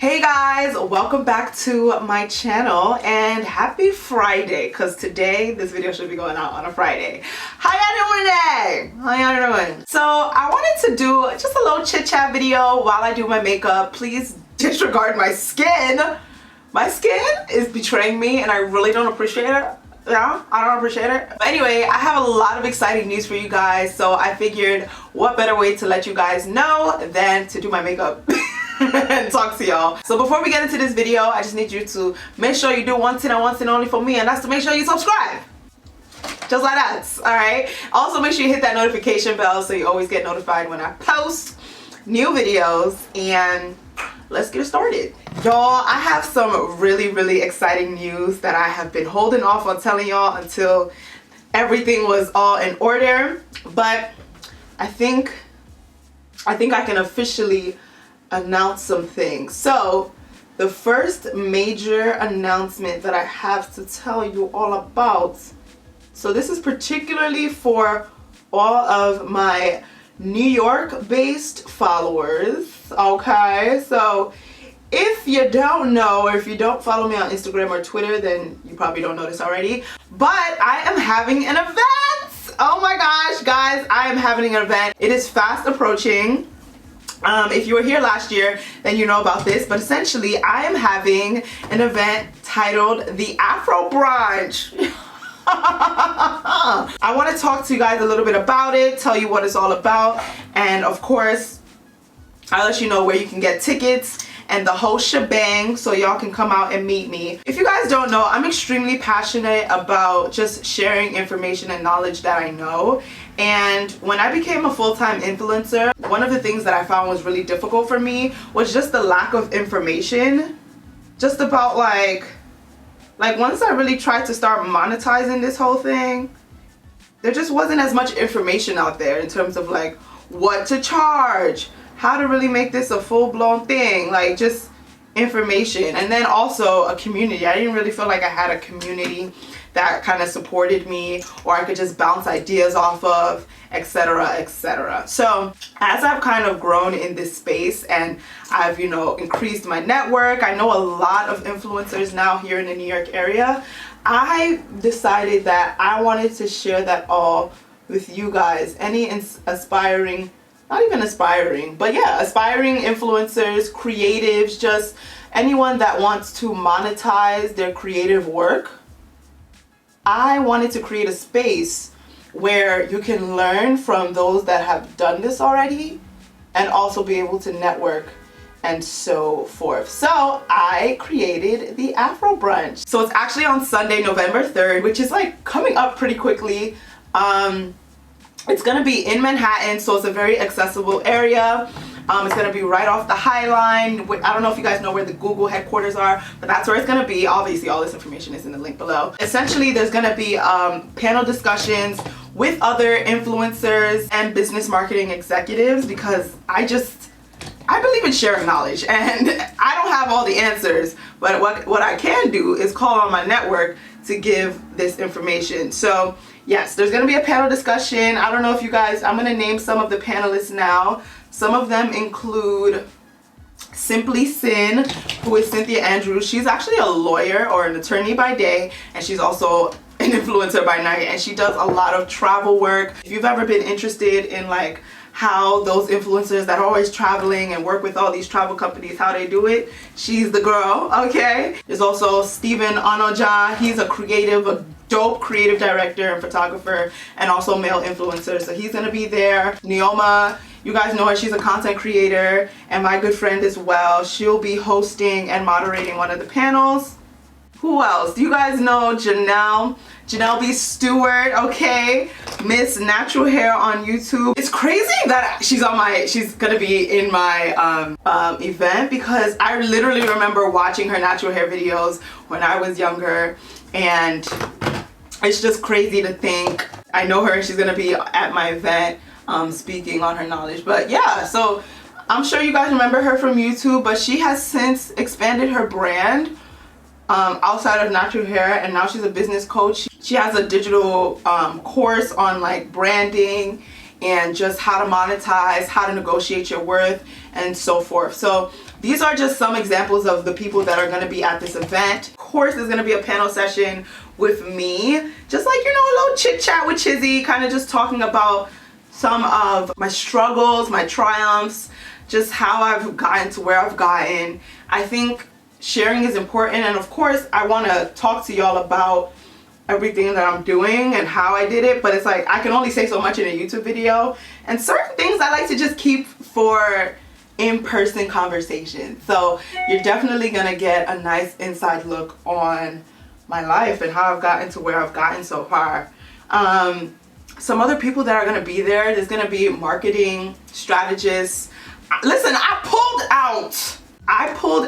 Hey guys, welcome back to my channel and happy Friday, because today this video should be going out on a Friday. How y'all doing today? How y'all doing? So I wanted to do just a little chit chat video while I do my makeup. Please disregard my skin. My skin is betraying me and I really don't appreciate it. Yeah, I don't appreciate it. But anyway, I have a lot of exciting news for you guys, so I figured what better way to let you guys know than to do my makeup and talk to y'all. So before we get into this video, I just need you to make sure you do one thing and one thing only for me, and that's to make sure you subscribe. Just like that, alright? Also make sure you hit that notification bell so you always get notified when I post new videos, and let's get started. Y'all, I have some really exciting news that I have been holding off on telling y'all until everything was all in order, but I think I can officially announce some things. So the first major announcement that I have to tell you all about, so this is particularly for all of my New York based followers, okay? So if you don't know, or if you don't follow me on Instagram or Twitter, then you probably don't know this already, but I am having an event. Oh my gosh, guys, I am having an event. It is fast approaching. If you were here last year, then you know about this, but essentially I am having an event titled the Afro Brunch. I want to talk to you guys a little bit about it, tell you what it's all about, and of course I'll let you know where you can get tickets and the whole shebang so y'all can come out and meet me. If you guys don't know, I'm extremely passionate about just sharing information and knowledge that I know. And when I became a full-time influencer, one of the things that I found was really difficult for me was just the lack of information. Just about like once I really tried to start monetizing this whole thing, there just wasn't as much information out there in terms of like what to charge, how to really make this a full-blown thing, like just information. And then also a community. I didn't really feel like I had a community that kind of supported me, or I could just bounce ideas off of, etc, etc. So as I've kind of grown in this space and I've, you know, increased my network, I know a lot of influencers now here in the New York area, I decided that I wanted to share that all with you guys. Any aspiring, not even aspiring, but yeah, aspiring influencers, creatives, just anyone that wants to monetize their creative work. I wanted to create a space where you can learn from those that have done this already and also be able to network and so forth. So I created the Afro Brunch. So it's actually on Sunday, November 3rd, which is like coming up pretty quickly. It's gonna be in Manhattan, so it's a very accessible area. It's gonna be right off the High Line. I don't know if you guys know where the Google headquarters are, but that's where it's gonna be. Obviously, all this information is in the link below. Essentially, there's gonna be panel discussions with other influencers and business marketing executives, because I believe in sharing knowledge, and I don't have all the answers, but what I can do is call on my network to give this information. So yes, there's gonna be a panel discussion. I don't know if you guys, I'm gonna name some of the panelists now. Some of them include Simply Sin, who is Cynthia Andrews. She's actually a lawyer or an attorney by day, and she's also an influencer by night, and she does a lot of travel work. If you've ever been interested in like how those influencers that are always traveling and work with all these travel companies, how they do it, she's the girl, okay? There's also Stephen Onoja. He's a dope creative director and photographer, and also male influencer, so he's gonna be there. Neoma, you guys know her, she's a content creator and my good friend as well. She'll be hosting and moderating one of the panels. Who else? Do you guys know Janelle B. Stewart, okay? Miss Natural Hair on YouTube. It's crazy that she's gonna be in my event, because I literally remember watching her natural hair videos when I was younger, and it's just crazy to think I know her and she's gonna be at my event speaking on her knowledge. But yeah, so I'm sure you guys remember her from YouTube, but she has since expanded her brand outside of natural hair, and now she's a business coach. She has a digital course on like branding and just how to monetize, how to negotiate your worth, and so forth. So these are just some examples of the people that are going to be at this event. Of course, there's going to be a panel session with me, just like, you know, a little chit chat with Chizi, kind of just talking about some of my struggles, my triumphs, just how I've gotten to where I've gotten. I think sharing is important, and of course I want to talk to y'all about everything that I'm doing and how I did it, but it's like I can only say so much in a YouTube video, and certain things I like to just keep for in-person conversation. So you're definitely gonna get a nice inside look on my life and how I've gotten to where I've gotten so far. Some other people that are gonna be there, there's gonna be marketing strategists. Listen, I pulled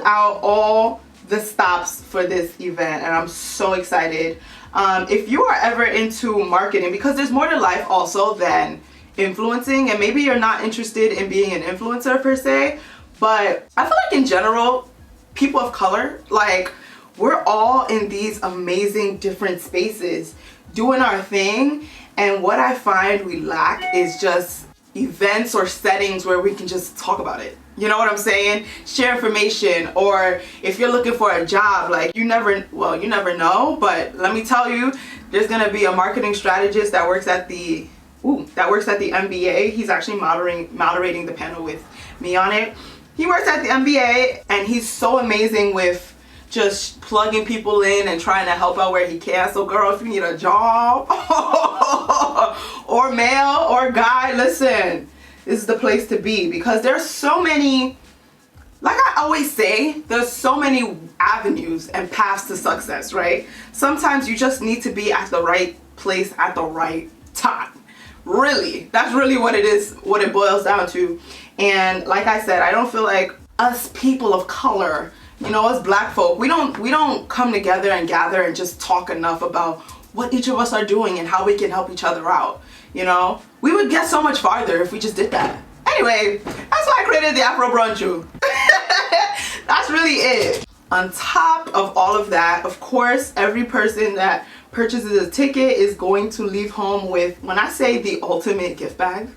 out all the stops for this event, and I'm so excited. If you are ever into marketing, because there's more to life also than influencing, and maybe you're not interested in being an influencer per se, but I feel like in general, people of color, like, we're all in these amazing different spaces doing our thing, and what I find we lack is just events or settings where we can just talk about it. You know what I'm saying? Share information, or if you're looking for a job, like, you never know, but let me tell you, there's gonna be a marketing strategist that works at the MBA. He's actually moderating the panel with me on it. He works at the MBA, and he's so amazing with just plugging people in and trying to help out where he can. So girl, if you need a job or male or guy, listen, this is the place to be, because there's so many, like I always say, there's so many avenues and paths to success, right? Sometimes you just need to be at the right place at the right time. Really, that's really what it is, what it boils down to. And like I said, I don't feel like us people of color, you know, us black folk, we don't come together and gather and just talk enough about what each of us are doing and how we can help each other out. You know, we would get so much farther if we just did that. Anyway, that's why I created the Afro Brunchu. That's really it. On top of all of that, of course, every person that purchases a ticket is going to leave home with, when I say the ultimate gift bag,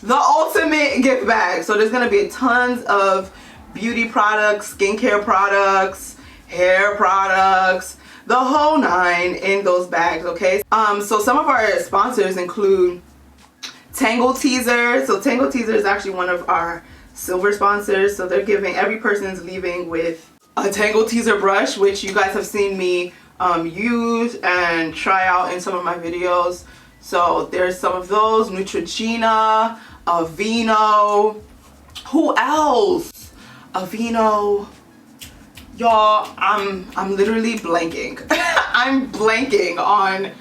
the ultimate gift bag. So there's gonna be tons of beauty products, skincare products, hair products, the whole nine in those bags, okay? So some of our sponsors include Tangle Teezer. So Tangle Teezer is actually one of our silver sponsors. So they're giving, every person's leaving with a Tangle Teezer brush, which you guys have seen me use and try out in some of my videos. So there's some of those, Neutrogena, Aveeno, who else? Aveeno. Y'all, I'm literally blanking. I'm blanking on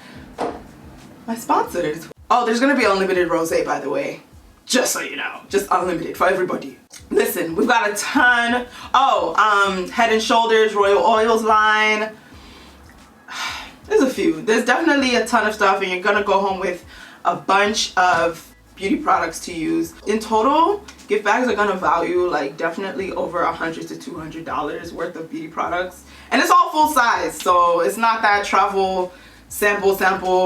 my sponsors. Oh, there's gonna be unlimited rosé, by the way. Just so you know, just unlimited for everybody. Listen, we've got a ton. Oh, Head and Shoulders, Royal Oils line. There's a few. There's definitely a ton of stuff, and you're gonna go home with a bunch of beauty products to use. In total, gift bags are gonna value like definitely over $100 to $200 worth of beauty products, and it's all full size, so it's not that travel sample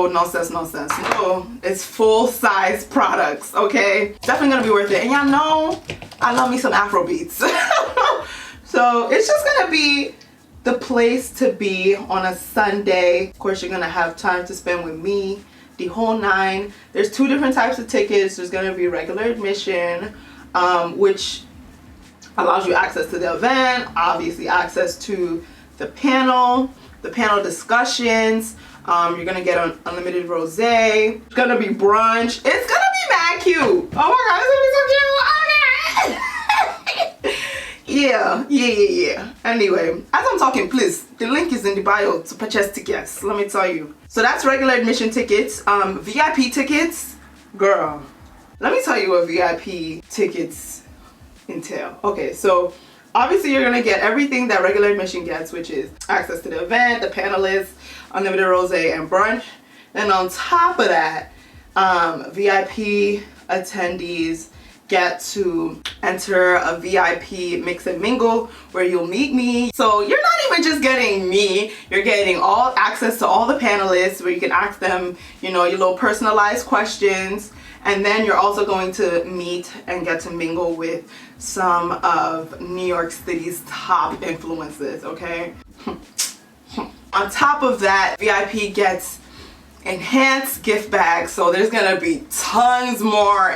nonsense. No, it's full size products, okay? Definitely gonna be worth it. And y'all know I love me some Afro beats. So it's just gonna be the place to be on a Sunday. Of course, you're gonna have time to spend with me, the whole nine. There's two different types of tickets. There's gonna be regular admission, which allows you access to the event, obviously access to the panel discussions. You're gonna get an unlimited rosé. It's gonna be brunch. It's gonna be mad cute. Oh my god, it's gonna be so cute. Okay. Yeah. Anyway, as I'm talking, please, the link is in the bio to purchase tickets. Let me tell you. So that's regular admission tickets. VIP tickets, girl. Let me tell you what VIP tickets entail. Okay, so obviously you're gonna get everything that regular admission gets, which is access to the event, the panelists, unlimited rosé, and brunch. And on top of that, VIP attendees get to enter a VIP mix and mingle where you'll meet me. So you're not even just getting me, you're getting all access to all the panelists where you can ask them, you know, your little personalized questions. And then you're also going to meet and get to mingle with some of New York City's top influencers, okay? On top of that, VIP gets enhanced gift bags, so there's gonna be tons more,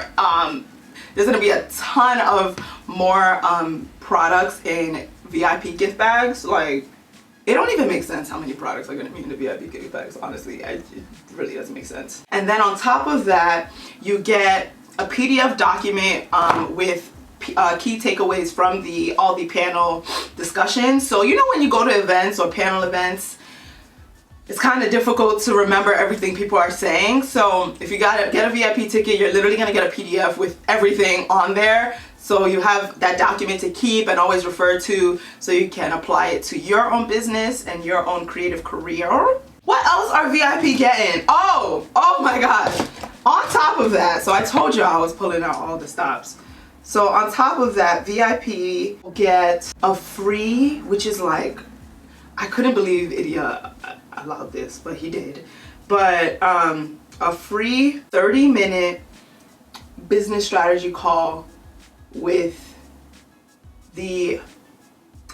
there's gonna be a ton of more products in VIP gift bags. Like, it don't even make sense how many products are gonna be in the VIP gift bags, honestly. It really doesn't make sense. And then on top of that, you get a PDF document with key takeaways from all the panel discussions. So you know when you go to events or panel events, it's kind of difficult to remember everything people are saying. So if you get a VIP ticket, you're literally gonna get a PDF with everything on there. So you have that document to keep and always refer to, so you can apply it to your own business and your own creative career. What else are VIP getting? Oh my gosh. On top of that, so I told you I was pulling out all the stops. So on top of that, VIP will get a free, which is like, I couldn't believe Idia allowed this, but he did. But a free 30-minute business strategy call with the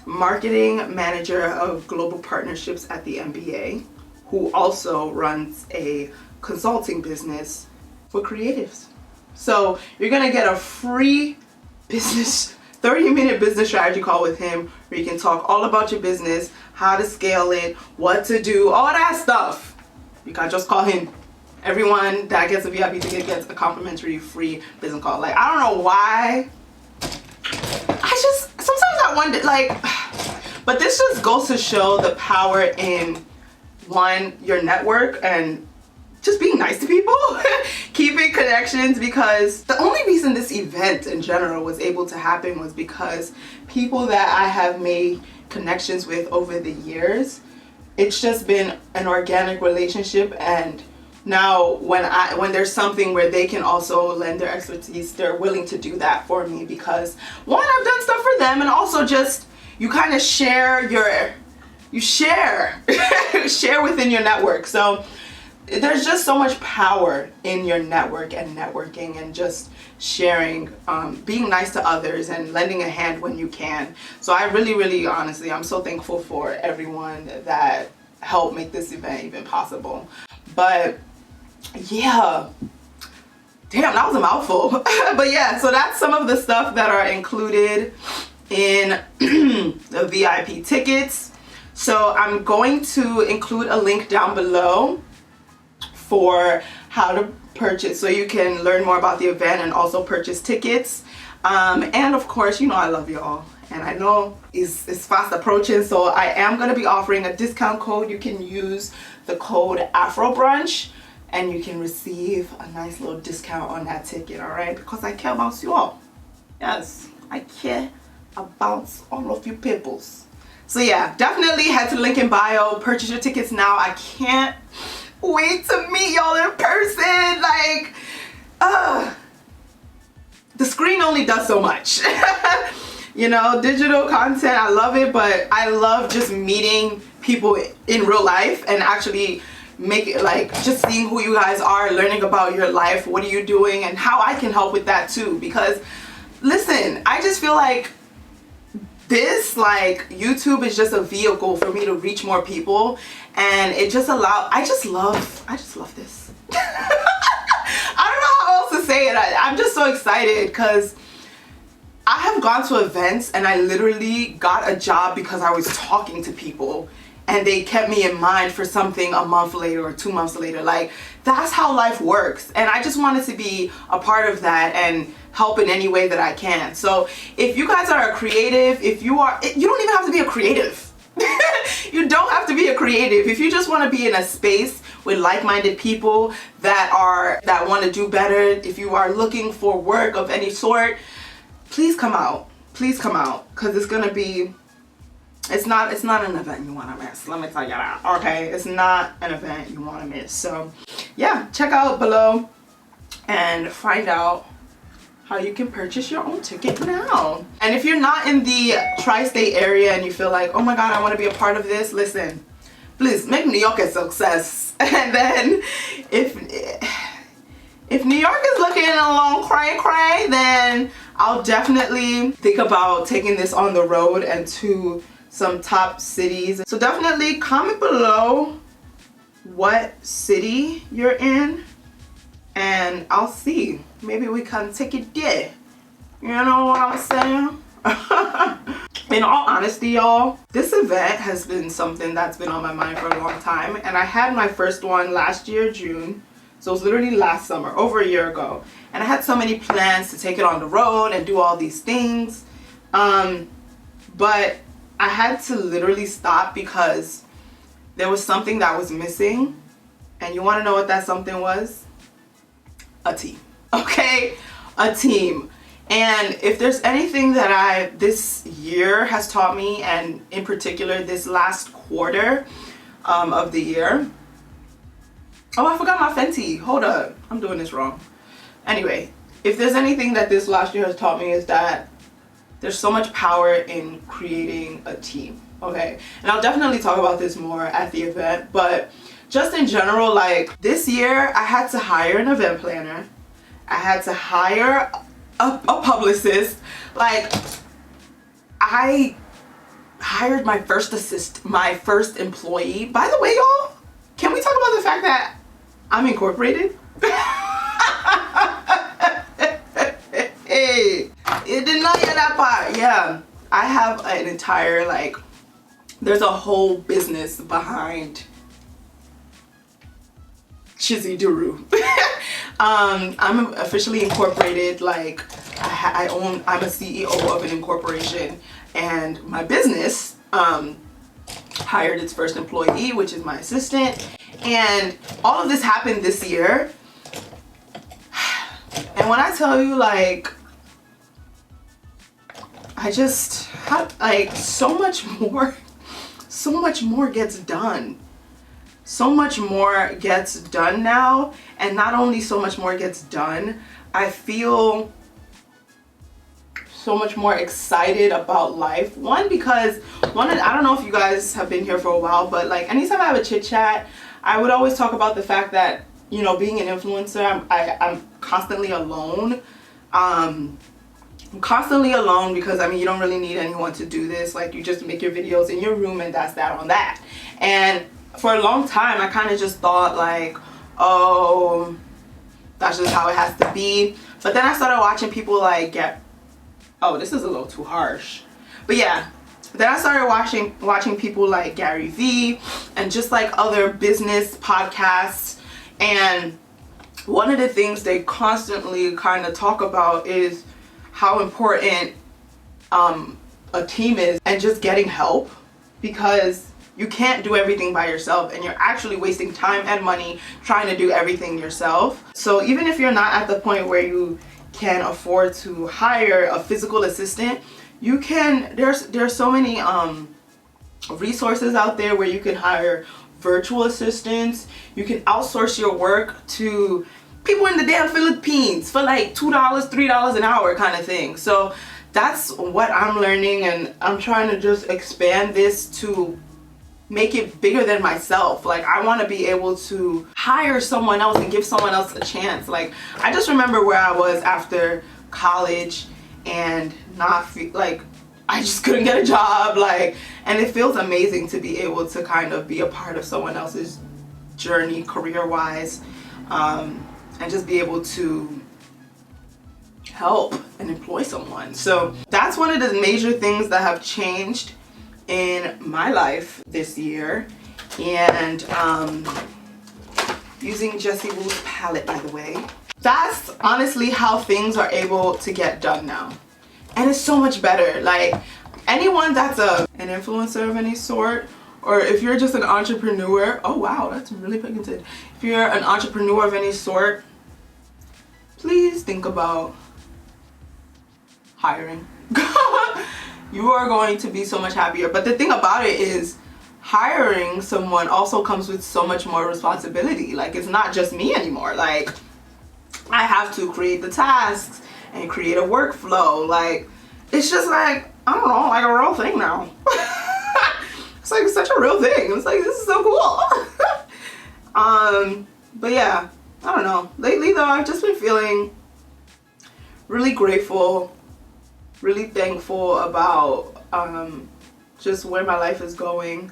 marketing manager of global partnerships at the NBA, who also runs a consulting business for creatives. So you're gonna get a free 30-minute business strategy call with him, where you can talk all about your business, how to scale it, what to do, all that stuff. You can just call him. Everyone that gets a VIP ticket gets a complimentary free business call. Like, I don't know why. Sometimes I wonder, like, but this just goes to show the power in, one, your network and just being nice to people, keeping connections, because the only reason this event in general was able to happen was because people that I have made connections with over the years, it's just been an organic relationship. And now when there's something where they can also lend their expertise, they're willing to do that for me, because one, I've done stuff for them, and also just you kind of share share within your network. So there's just so much power in your network and networking and just sharing, being nice to others and lending a hand when you can. So I really honestly, I'm so thankful for everyone that helped make this event even possible. But yeah, damn, that was a mouthful. But yeah, so that's some of the stuff that are included in the VIP tickets. So I'm going to include a link down below for how to purchase, so you can learn more about the event and also purchase tickets. And of course, you know I love y'all, and I know it's fast approaching, so I am going to be offering a discount code. You can use the code AfroBrunch and you can receive a nice little discount on that ticket, all right? Because I care about you all. Yes, I care about all of you peoples. So yeah, definitely head to the link in bio, purchase your tickets now. I can't wait to meet y'all in person. Like, the screen only does so much. You know, digital content, I love it, but I love just meeting people in real life and actually make it, like, just seeing who you guys are, learning about your life, what are you doing, and how I can help with that too. Because listen, I just feel like this, like, YouTube is just a vehicle for me to reach more people, and it just I just love this. I don't know how else to say it. I'm just so excited because I have gone to events and I literally got a job because I was talking to people and they kept me in mind for something a month later or 2 months later. Like, that's how life works, and I just wanted to be a part of that and help in any way that I can. So if you guys are a creative, you don't even have to be a creative. You don't have to be a creative. If you just want to be in a space with like-minded people that want to do better, if you are looking for work of any sort, please come out. Please come out, because it's gonna be, it's not an event you want to miss. Let me tell you that. Okay, it's not an event you want to miss. So yeah, check out below and find out how you can purchase your own ticket now. And if you're not in the tri-state area and you feel like, oh my god, I want to be a part of this, listen, please make New York a success. And then if New York is looking a long cray, then I'll definitely think about taking this on the road and to some top cities. So definitely comment below what city you're in and I'll see. Maybe we can take it there. You know what I'm saying? In all honesty, y'all, this event has been something that's been on my mind for a long time, and I had my first one last year, June. So it was literally last summer, over a year ago. And I had so many plans to take it on the road and do all these things. But I had to literally stop because there was something that was missing. And you want to know what that something was? A team. Okay? A team. And if there's anything that this year has taught me, and in particular this last quarter of the year. Oh, I forgot my Fenty. Hold up. I'm doing this wrong. Anyway, if there's anything that this last year has taught me is that there's so much power in creating a team. Okay? And I'll definitely talk about this more at the event. But just in general, like this year, I had to hire an event planner. I had to hire a publicist. Like, I hired my first employee. By the way, y'all, can we talk about the fact that I'm incorporated? Hey, you didn't know that part. Yeah, I have an entire, like, there's a whole business behind Chizi Duru. I'm officially incorporated. Like, I'm a CEO of an incorporation, and my business hired its first employee, which is my assistant. And all of this happened this year. And when I tell you, like, I just have, like, so much more gets done. So much more gets done now. And not only so much more gets done, I feel so much more excited about life. One, because I don't know if you guys have been here for a while, but like anytime I have a chit chat, I would always talk about the fact that, you know, being an influencer, I'm constantly alone. I'm constantly alone because, I mean, you don't really need anyone to do this. Like, you just make your videos in your room and that's that on that. And for a long time, I kind of just thought like, oh, that's just how it has to be. But then I started watching people like oh, this is a little too harsh. But yeah, then I started watching people like Gary Vee and just like other business podcasts. And one of the things they constantly kind of talk about is how important a team is and just getting help, because you can't do everything by yourself and you're actually wasting time and money trying to do everything yourself. So even if you're not at the point where you can afford to hire a physical assistant, you can, there's so many resources out there where you can hire virtual assistants. You can outsource your work to people in the damn Philippines for like $2, $3 an hour kind of thing. So that's what I'm learning, and I'm trying to just expand this to make it bigger than myself. Like, I want to be able to hire someone else and give someone else a chance. Like, I just remember where I was after college and not like I just couldn't get a job, like, and it feels amazing to be able to kind of be a part of someone else's journey career-wise, and just be able to help and employ someone. So that's one of the major things that have changed in my life this year. And using Jessie Woo's palette, by the way, that's honestly how things are able to get done now. And it's so much better. Like, anyone that's an influencer of any sort, or if you're just an entrepreneur, oh wow, that's really pigmented. If you're an entrepreneur of any sort, please think about hiring. You are going to be so much happier. But the thing about it is, hiring someone also comes with so much more responsibility. Like, it's not just me anymore. Like, I have to create the tasks and create a workflow. Like, it's just like, I don't know, like a real thing now. It's like such a real thing. It's like, this is so cool. But yeah, I don't know. Lately though, I've just been feeling really grateful really thankful about just where my life is going,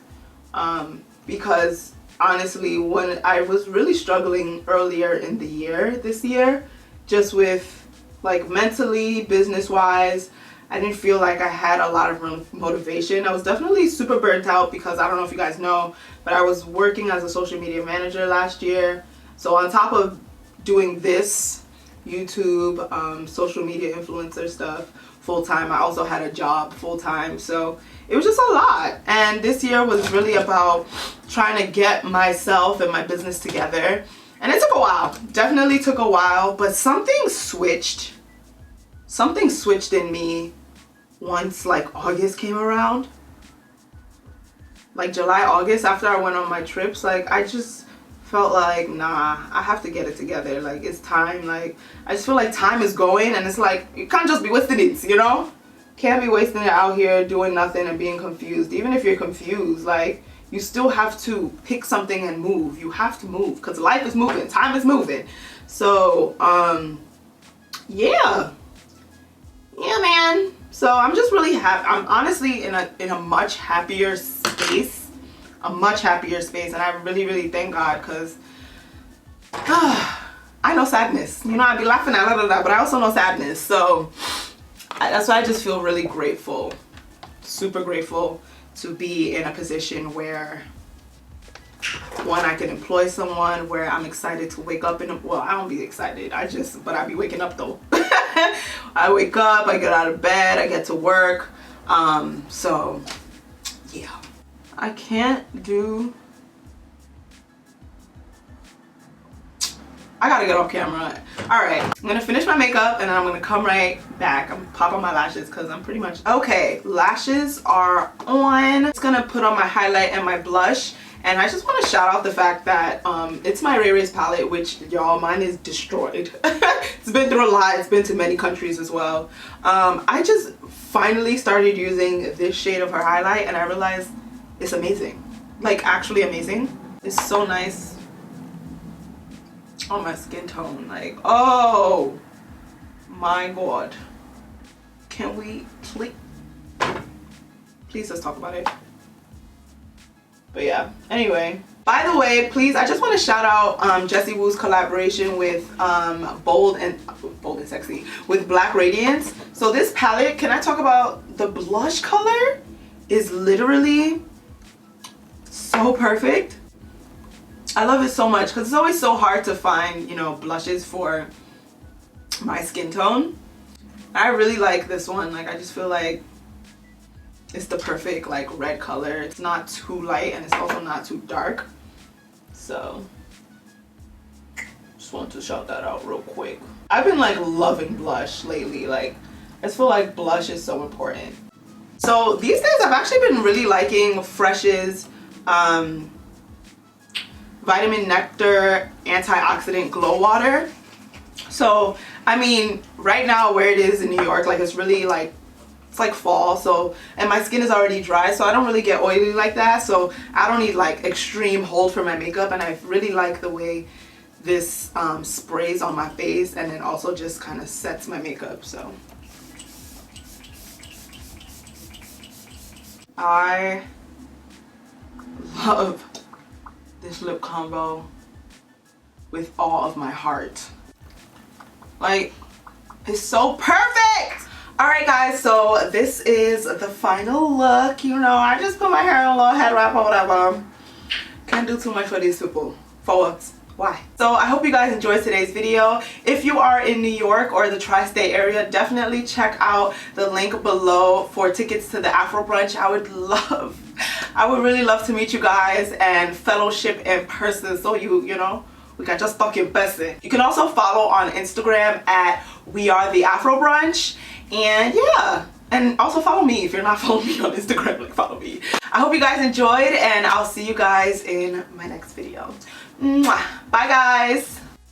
because honestly, when I was really struggling earlier in the year, this year, just with like mentally, business wise, I didn't feel like I had a lot of motivation. I was definitely super burnt out because I don't know if you guys know, but I was working as a social media manager last year. So on top of doing this YouTube, social media influencer stuff full-time, I also had a job full-time. So it was just a lot. And this year was really about trying to get myself and my business together. And it took a while, definitely took a while, but something switched in me once like August came around. Like July, August, after I went on my trips, like I just felt like, nah, I have to get it together. Like it's time. Like I just feel like time is going, and it's like you can't just be wasting it, you know? Can't be wasting it out here doing nothing and being confused. Even if you're confused, like you still have to pick something and move. You have to move because life is moving, time is moving. So yeah, man. So I'm just really happy. I'm honestly in a much happier space, and I really thank God, because I know sadness. You know, I'd be laughing at that, but I also know sadness. So that's why I just feel really grateful, super grateful to be in a position where, one, I can employ someone, where I'm excited to wake up well, I don't be excited, but I be waking up though. I wake up, I get out of bed, I get to work. So yeah, I gotta get off camera. All right, I'm gonna finish my makeup and then I'm gonna come right back. I'm gonna pop on my lashes because I'm pretty much okay. Lashes are on. Just gonna put on my highlight and my blush. And I just want to shout out the fact that it's my ItsMyRayeRaye's palette, which y'all, mine is destroyed. It's been through a lot. It's been to many countries as well. I just finally started using this shade of her highlight, and I realized it's amazing. Like actually amazing. It's so nice on my skin tone. Like, oh my God. Can we please let's talk about it. But yeah, anyway, by the way, please, I just want to shout out Jessie Woo's collaboration with Bold and Sexy with Black Radiance. So this palette, can I talk about the blush color? Is literally so perfect. I love it so much because it's always so hard to find, you know, blushes for my skin tone. I really like this one. Like I just feel like it's the perfect like red color. It's not too light and it's also not too dark. So just wanted to shout that out real quick. I've been like loving blush lately. Like I just feel like blush is so important. So these days I've actually been really liking Fresh's Vitamin Nectar Antioxidant Glow Water. So I mean, right now where it is in New York, like it's really like, it's like fall, so, and my skin is already dry, so I don't really get oily like that, so I don't need like extreme hold for my makeup, and I really like the way this sprays on my face and then also just kind of sets my makeup. So I love this lip combo with all of my heart. Like, it's so perfect. Alright guys, so this is the final look. You know, I just put my hair in a little head wrap or whatever. Can't do too much for these people. For what? Why? So I hope you guys enjoyed today's video. If you are in New York or the tri-state area, definitely check out the link below for tickets to the Afro Brunch. I would really love to meet you guys and fellowship in person, so you know, we can just talk in person. You can also follow on Instagram at We Are The Afro Brunch. And yeah, and also follow me if you're not following me on Instagram. Like, follow me. I hope you guys enjoyed, and I'll see you guys in my next video. Mwah. Bye guys.